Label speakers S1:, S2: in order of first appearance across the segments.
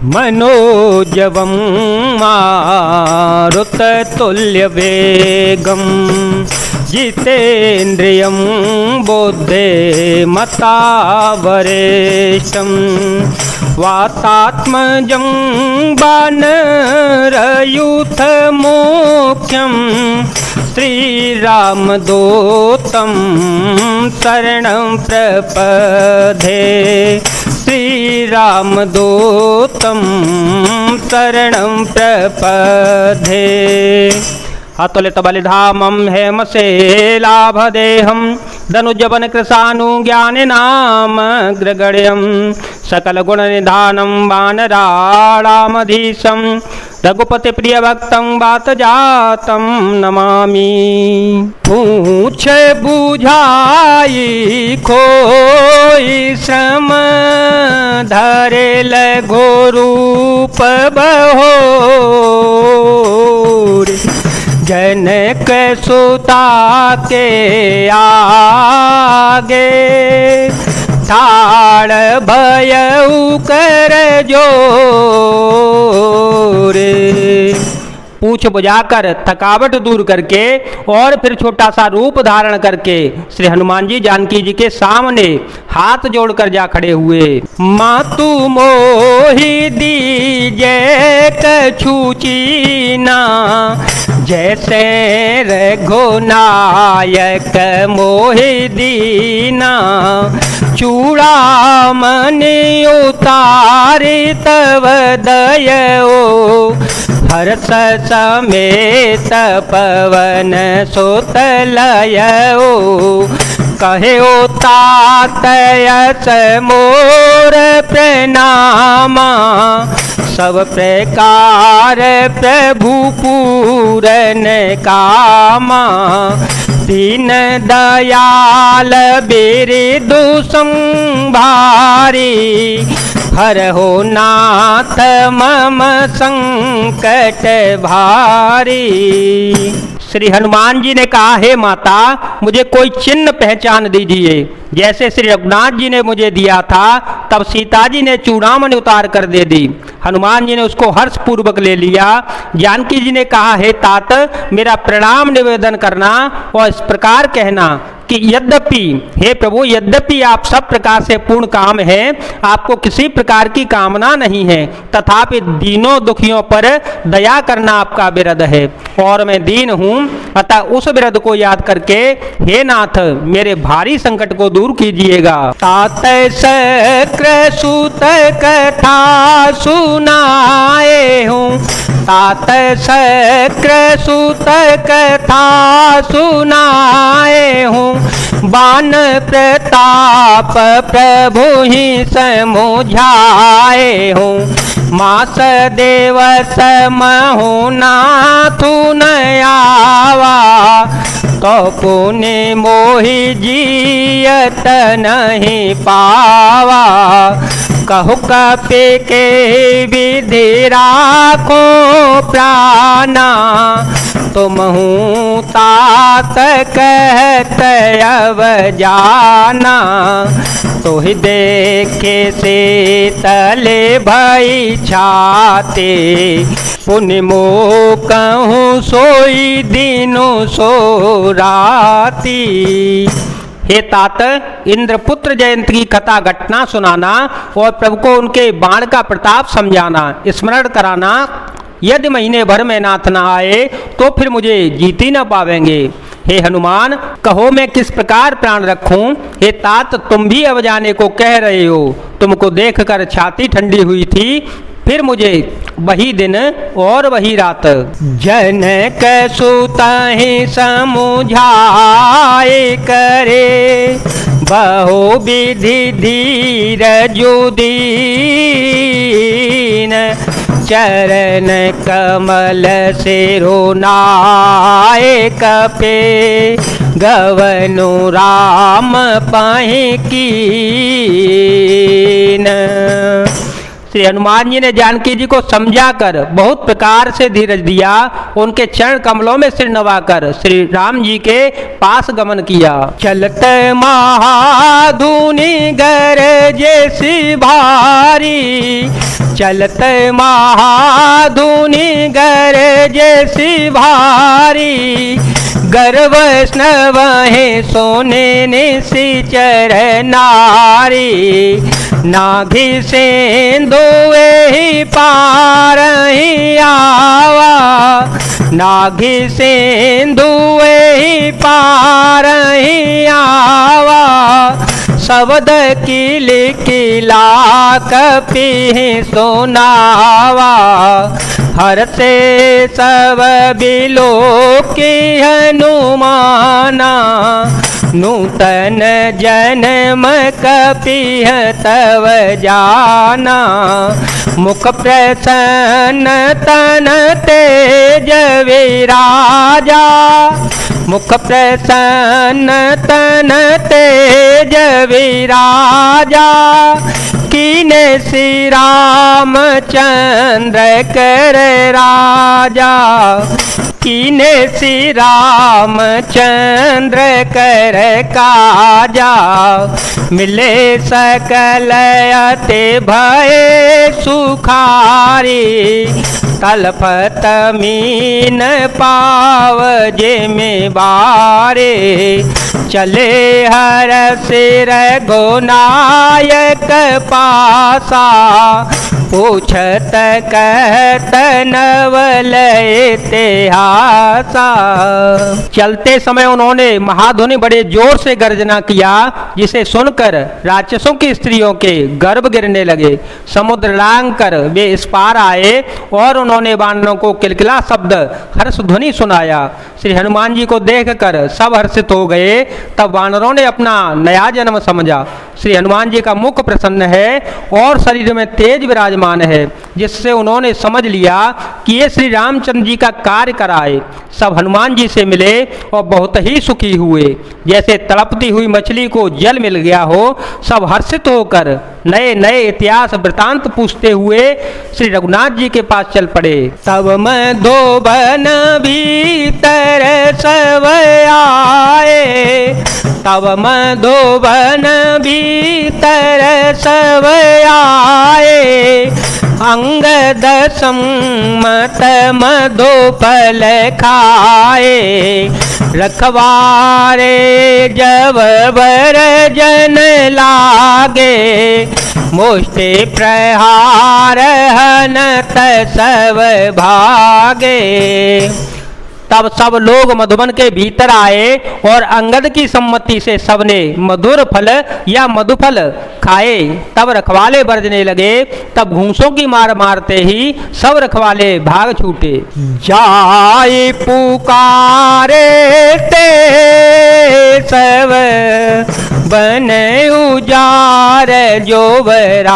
S1: मनोजवं मारुततुल्यवेगं जितेन्द्रियं बुद्धिमतावरेशं वातात्मजं वानरयूथमुख्यं श्रीरामदूतं शरणं प्रपदे श्रीरामदूतं शरणं प्रपदे। अतुलित बलिधामं हेमशैलाभदेहं धनुजवन कृशानुज्ञानिनामग्रगण्यं सकलगुणनिधानं वानराणामधीशं रघुपतिप्रियभक्तं वातजातं नमामि। पूछ बुझाई खोई श्रम धरेल घोरूप बहोर जनक सुता के आगे ठाड़ भयउ कर जोर। पूछ बुझाकर थकावट दूर करके और फिर छोटा सा रूप धारण करके श्री हनुमान जी जानकी जी के सामने हाथ जोड़कर जा खड़े हुए। मातु मोहि दीजे कछु चीना जैसे रघुनायक मोहि दीना चूड़ामणि उतारि तव दयओ हर्ष समेत पवन सुत लयओ कहे तात यस मोर प्रणामा सब प्रकार प्रभु पूरन कामा दीन दयाल बिरदु संभारी हरहु नाथ मम संकट भारी। श्री हनुमान जी ने कहा, हे माता मुझे कोई चिन्ह पहचान दीजिए। जैसे श्री रघुनाथ जी ने मुझे दिया था तब सीता जी ने चूड़ामणि उतार कर दे दी। हनुमान जी ने उसको हर्ष पूर्वक ले लिया। जानकी जी ने कहा, हे तात मेरा प्रणाम निवेदन करना और इस प्रकार कहना कि यद्यपि हे प्रभु यद्यपि आप सब प्रकार से पूर्ण काम है, आपको किसी प्रकार की कामना नहीं है, तथापि दीनों दुखियों पर दया करना आपका विरद है और मैं दीन हूँ। अतः उस विरद को याद करके हे नाथ मेरे भारी संकट को दूर कीजिएगा। तात शक्र सुत कथा सुनाए हूँ, तात शक्र सुत कथा सुनाए हूँ, बान प्रताप प्रभु ही समुझाए हूँ, मास देवस महु नाथु न आवा, तो पुण्य मोहि जियत नहीं पावा, कहु कपि के विधि राखो प्राणा, तुमहु तात कहत अब जाना, तोहि देखे से तले भई छाते, पुण्य मो कहूँ सोई दिनो सो राती। हे तात इंद्रपुत्र जयंत की कथा घटना सुनाना और प्रभु को उनके बाण का प्रताप समझाना, स्मरण कराना। यदि महीने भर में नाथ न आए तो फिर मुझे जीत ही न पावेंगे। हे हनुमान कहो मैं किस प्रकार प्राण रखूं। हे तात तुम भी अब जाने को कह रहे हो, तुमको देखकर छाती ठंडी हुई थी। फिर मुझे वही दिन और वही रात जनक सुतहि समुझाए करे, बहु विधि धीरजु दीन, चरण कमल सिरो नायक पे, गवनु राम पाहि कीन। श्री हनुमान जी ने जानकी जी को समझाकर बहुत प्रकार से धीरज दिया। उनके चरण कमलों में सिर नवाकर श्री राम जी के पास गमन किया। चलत महाधुनि गरजे भारी, चलत महाधुनि गरजे भारी, गर्व स्नवहे सोने निशिचर नारी, नाघि सेंदुए ही पार ही आवा, नाघि सेंदुए ही पार ही आवा, शब्द किल किला कपि सुनावा, हर से सब बिलो की हनुमाना, नूतन जन्म कपिह तव जाना, मुख प्रसन्न तन तेज विराजा, मुख प्रसन्न तन तेज विराजा, कीने श्री रामचंद्र कर राजा, कीने श्री रामचंद्र कर काजा, मिले सकल अति भय सुखारी, तलपत मीन पाव जिमि बारे, चले हर सिर गुनायक पासा, पूछत कहत नवल इतिहासा। चलते समय उन्होंने महाधुनि बड़े जोर से गर्जना किया, जिसे सुनकर राक्षसों की स्त्रियों के गर्भ गिरने लगे। समुद्र लांघ कर वे इस पार आए और उन्होंने वानरों को किलकिला शब्द हर्ष ध्वनि सुनाया। श्री हनुमान जी को देखकर सब हर्षित हो गए। तब वानरों ने अपना नया जन्म समझा। श्री हनुमान जी का मुख प्रसन्न है और शरीर में तेज विराजमान है, जिससे उन्होंने समझ लिया कि ये श्री रामचंद्र जी का कार्य कराए। सब हनुमान जी से मिले और बहुत ही सुखी हुए। जैसे तड़पती हुई मछली को जल मिल गया हो, सब हर्षित होकर नए नए इतिहास वृतांत पूछते हुए श्री रघुनाथ जी के पास चल पड़े। तब मधुबन भीतर सब आए, तब मधुबन भीतर सब आए, अंगद सम्मत मधुफल खाए, रखवारे जब बर जन लागे, मुष्टि प्रहार हनत सब भागे। तब सब लोग मधुबन के भीतर आए और अंगद की सम्मति से सबने मधुर फल या मधुफल खाए। तब रखवाले बरजने लगे। तब घूंसों की मार मारते ही सब रखवाले भाग छूटे। जाय पुकारे ते सब बन उजार जोवराज,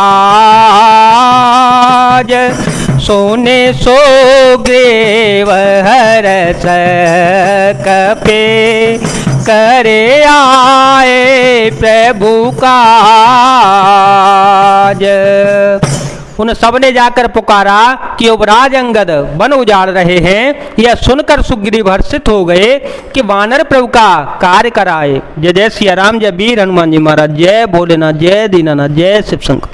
S1: सोने सोग्रीव हरस कपे, करे आए प्रभु काज। उन सब ने जाकर पुकारा कि युवराज अंगद वन उजाड़ रहे हैं। यह सुनकर सुग्रीव हर्षित हो गए कि वानर प्रभु का कार्य कराए। जय जय सिया राम, जय वीर हनुमान जी महाराज, जय भोलेनाथ, जय दीनानाथ, जय शिव शंकर।